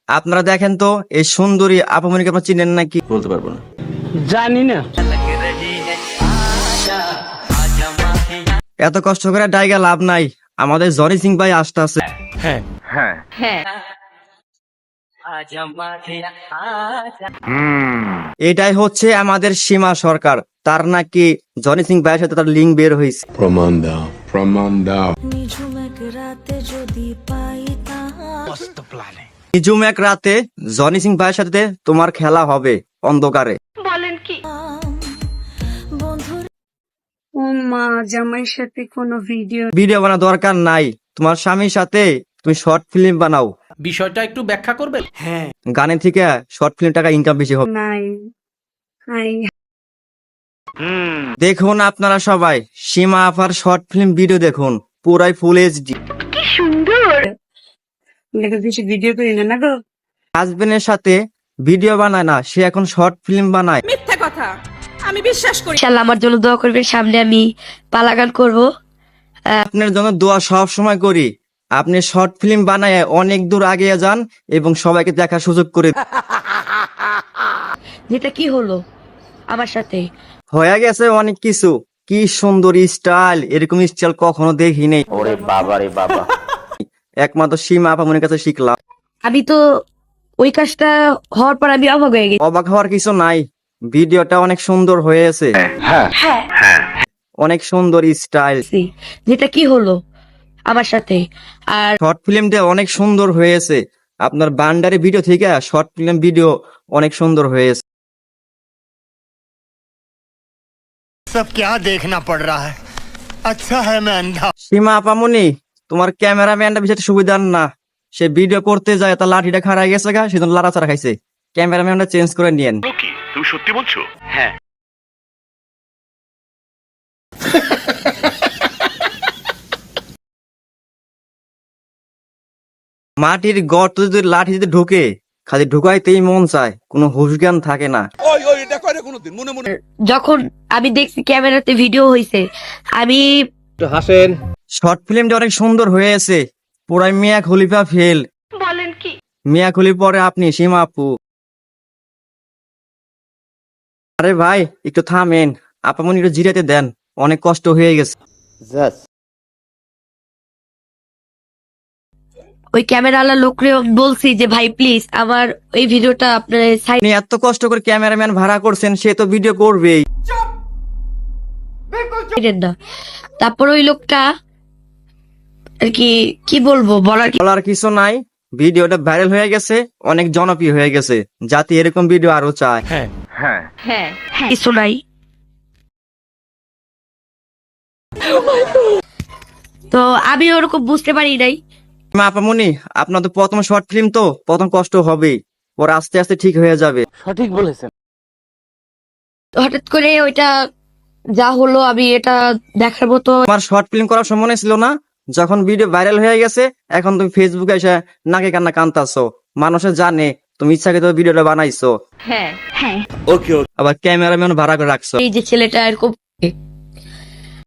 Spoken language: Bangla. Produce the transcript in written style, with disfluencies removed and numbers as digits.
আপনারা দেখেন তো এই সুন্দরী আপামনিকে আপনারা চিনেন নাকি? বলতে পারবো না। জানি না। এত কষ্ট করে ডাইগা লাভ নাই, আমাদের জনি সিং ভাই আসতে আছে। হ্যাঁ হ্যাঁ এটাই হচ্ছে আমাদের সীমা সরকার, তার নাকি জনি সিং ভাইয়ের সাথে তার লিঙ্ক বের হয়েছে। প্রমাণ দাও, প্রমাণ দাও। নিঝুম এক রাতে জনি সিং ভাইয়ের সাথে তোমার খেলা হবে অন্ধকারে। ও মা, জামাইয়ের সাথে কোনো ভিডিও বানানোর দরকার নাই, তোমার স্বামীর সাথে তুমি শর্ট ফিল্ম বানাও। বিষয়টা একটু ব্যাখ্যা করবেন? হ্যাঁ, গানের থেকে শর্ট ফিল্ম টাকা ইনকাম বেশি হবে। নাই। দেখুন আপনারা সবাই সীমা আপার শর্ট ফিল্ম ভিডিও দেখুন, পুরাই ফুল এইচডি। ভিডিও করি না গো। হাজবেন্ডের সাথে ভিডিও বানায় না, সে এখন শর্ট ফিল্ম বানায়। মিথ্যা কথা, আমি বিশ্বাস করি। ইনশাআল্লাহ আমার জন্য দোয়া করবেন, সামনে আমি পালাগান করব। আপনার জন্য দোয়া সব সময় করি, আপনি শর্ট ফিল্ম বানায় অনেক দূর আগিয়ে যান এবং সবাইকে দেখার সুযোগ করে দিন। যেটা কি হলো আমার সাথে? হয়ে গেছে অনেক কিছু, কি সুন্দর স্টাইল, এরকম স্টাইল কখনো দেখি নেই। ওরে বাবা রে বাবা। একমাত্র সীমা আপামনির কাছে শিখলাম। আমি তো ওই কাজটা হওয়ার পর আমি অবাক হয়ে গেছি। অবাক হওয়ার কিছু নাই, ভিডিওটা অনেক সুন্দর হয়েছে, অনেক সুন্দর স্টাইল। যেটা কি হলো আমার সাথে? আর শর্ট ফিল্মটা অনেক সুন্দর হয়েছে, আপনার বান্ডারি ভিডিও থেকে শর্ট ফিল্ম ভিডিও অনেক সুন্দর হয়েছে। सब क्या देखना पड़ रहा है? अच्छा है मैं अंधा। সীমা আপামনি, তোমার ক্যামেরাম্যানটা বিষয়টা সুবিধার না, সে ভিডিও করতে যায় তার লাঠিটা খারাপ গেছে গা, সেজন্য লাড়াচাড়া খাইছে। ক্যামেরাম্যানটা চেঞ্জ করে নিয়েন। তুমি সত্যি বলছো? হ্যাঁ। মাটির গর্ত যদি লাঠি যদি ঢুকে, খালি ঢুকাইতেই মন চায়, কোনো হুশ জ্ঞান থাকে না। যখন আমি দেখছি ক্যামেরাতে ভিডিও হয়েছে, আমি হাসেন। শর্ট ফিল্মটা অনেক সুন্দর হয়েছে, পুরাই মিয়া খলিফা ফেল। বলেন কি? মিয়া খলিফা পরে আপনি সীমা আপু। আরে ভাই একটু থামেন, আপামনি একটু জিরাতে দেন, অনেক কষ্ট হয়ে গেছে। ওই ক্যামেরাওয়ালা লোকরে বলছি যে ভাই প্লিজ আমার এই ভিডিওটা আপনার সাইড আপনি এত কষ্ট করে ক্যামেরাম্যান ভাড়া করছেন, সে তো ভিডিও করবেই। না। তারপর ওই লোকটা আর কি কি বলবো, বলার কিছু নাই, ভিডিওটা ভাইরাল হয়ে গেছে, অনেক জনপ্রিয় হয়ে গেছে, যাতে এরকম ভিডিও আরো চায়। কিছু নাই। তো আমি ওরকম বুঝতে পারি নাই। মা আপামনি, আপনার তো প্রথম শর্ট ফিল্ম, তো প্রথম কষ্ট হবেই, পরে আস্তে আস্তে ঠিক হয়ে যাবে। সঠিক বলেছেন। হঠাৎ করে ওইটা যা হলো আমি এটা দেখার মতো। তোমার শর্ট ফিল্ম করার সময় ছিল না, যখন ভিডিও ভাইরাল হয়ে গেছে, এখন তুমি ফেসবুকে এসে নাকে কান্না কান্তাছো, মানুষে জানে তুমি ইচ্ছাকৃত ভিডিওটা বানাইছো। হ্যাঁ আবার ক্যামেরাম্যান ভাড়া করে রাখছো। এই যে ছেলেটা এরকম